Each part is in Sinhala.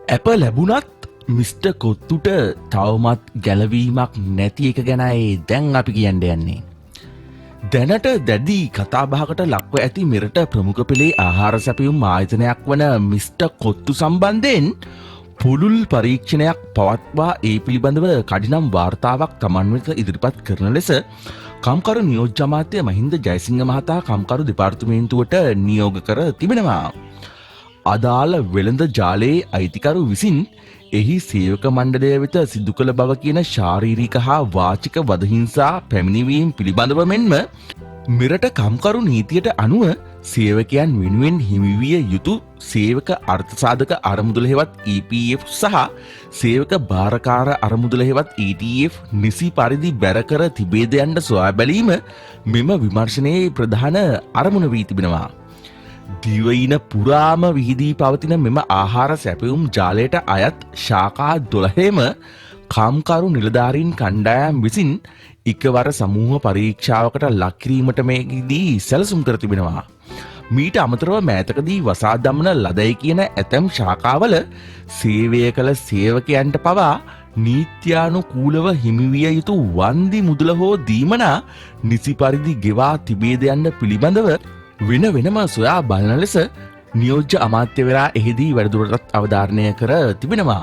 ඇප ලැබුණත් මිස්ටර් කොත්තුට තවමත් ගැලවීමක් නැති එක ගැනයි දැන් අපි කියන්න යන්නේ. දැනට දැඩි කතාබහකට ලක්ව ඇති මෙරට ප්‍රමුඛ පෙළේ ආහාර සැපයුම් ආයතනයක් වන මිස්ටර් කොත්තු සම්බන්ධයෙන් පුළුල් පරීක්ෂණයක් පවත්වා ඒ පිළිබඳව කඩිනම් වාර්තාවක් තමන් වෙත ඉදිරිපත් කරන ලෙස කම්කරු නියෝජ්‍ය අමාත්‍ය මහින්ද ජයසිංහ මහතා කම්කරු දෙපාර්තමේන්තුවට නියෝග කර තිබෙනවා. අදාළ වෙළඳ ජාලයේ අයිතිකරු විසින් එහි සේවක මණ්ඩලය වෙත සිදු කළ බව කියන ශාරීරික හා වාචික වදහිංසා පැමිණිවීම පිළිබඳව මෙන්ම මෙරට කම්කරු නීතියට අනුව සේවකයන් වෙනුවෙන් හිමිවිය යුතු සේවක අර්ථසාධක අරමුදල හෙවත් EPF සහ සේවක භාරකාර අරමුදල හෙවත් ETF නිසි පරිදි බැර කර තිබේද යන්න සොයා බැලීම මෙම විමර්ශනයේ ප්‍රධාන අරමුණ වී තිබෙනවා. දිවයින පුරාම විහිදී පවතින මෙම ආහාර සැපයුම් ජාලයට අයත් ශාඛා 12ම කාම්කරු නිලධාරීන් කණ්ඩායම් විසින් එකවර සමූහ පරීක්ෂාවකට ලක් කිරීමට මේදී සැලසුම් කර තිබෙනවා. මීට අමතරව මෑතකදී වසා දමන ලදයි කියන ඇතැම් ශාඛාවල සේවය කළ සේවකයන්ට පවා නීත්‍යානුකූලව හිමිවිය යුතු වන්දි මුදල හෝ දීමනා නිසි පරිදි ගෙවා තිබේද යන්න පිළිබඳව වෙන වෙනම සොයා බලන ලෙස නියෝජ්‍ය අමාත්‍යවරයා එහිදී වැඩිදුරටත් අවධාරණය කර තිබෙනවා.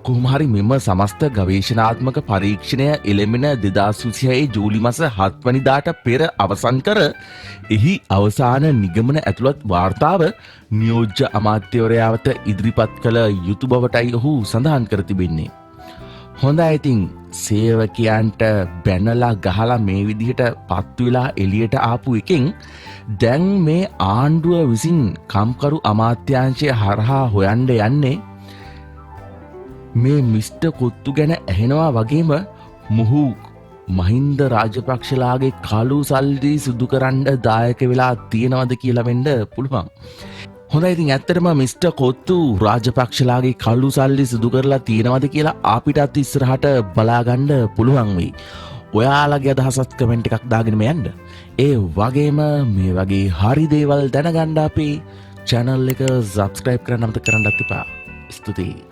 කොහොම හරි මෙම සමස්ත ගවේෂණාත්මක පරීක්ෂණය එළඹෙන 2026 ජූලි මාස 7 වෙනිදාට පෙර අවසන් කර එහි අවසාන නිගමන ඇතුළත් වාර්තාව නියෝජ්‍ය අමාත්‍යවරයා වෙත ඉදිරිපත් කළ යුතු බවටයි ඔහු සඳහන් කර තිබෙන්නේ. හොඳයි ඉතින් සේවකයන්ට බැනලා ගහලා මේ විදිහට පත් වෙලා එළියට ආපු එකෙන් දැන් මේ ආණ්ඩුව විසින් කම්කරු අමාත්‍යාංශය හරහා හොයන්න යන්නේ මේ මිස්ටර් කොත්තු ගැන ඇහෙනවා වගේම මොහු මහින්ද රාජපක්ෂලාගේ කළු සල්ලි සුදු කරන්න දායක වෙලා තියෙනවද කියලා වෙන්න පුළුවන්. හොඳයි ඉතින් ඇත්තටම මිස්ටර් කොත්තු රාජපක්ෂලාගේ කළු සල්ලි සුදු කරලා තියෙනවද කියලා අපිටත් ඉස්සරහට බලාගන්න පුළුවන් වෙයි. ඔයාලගේ අදහසත් කමෙන්ට් එකක් දාගෙන යන්න. ඒ වගේම මේ වගේ හරි දේවල් දැනගන්න අපේ channel එක subscribe කරන්න අමතක කරන්නත් එපා. ස්තුතියි.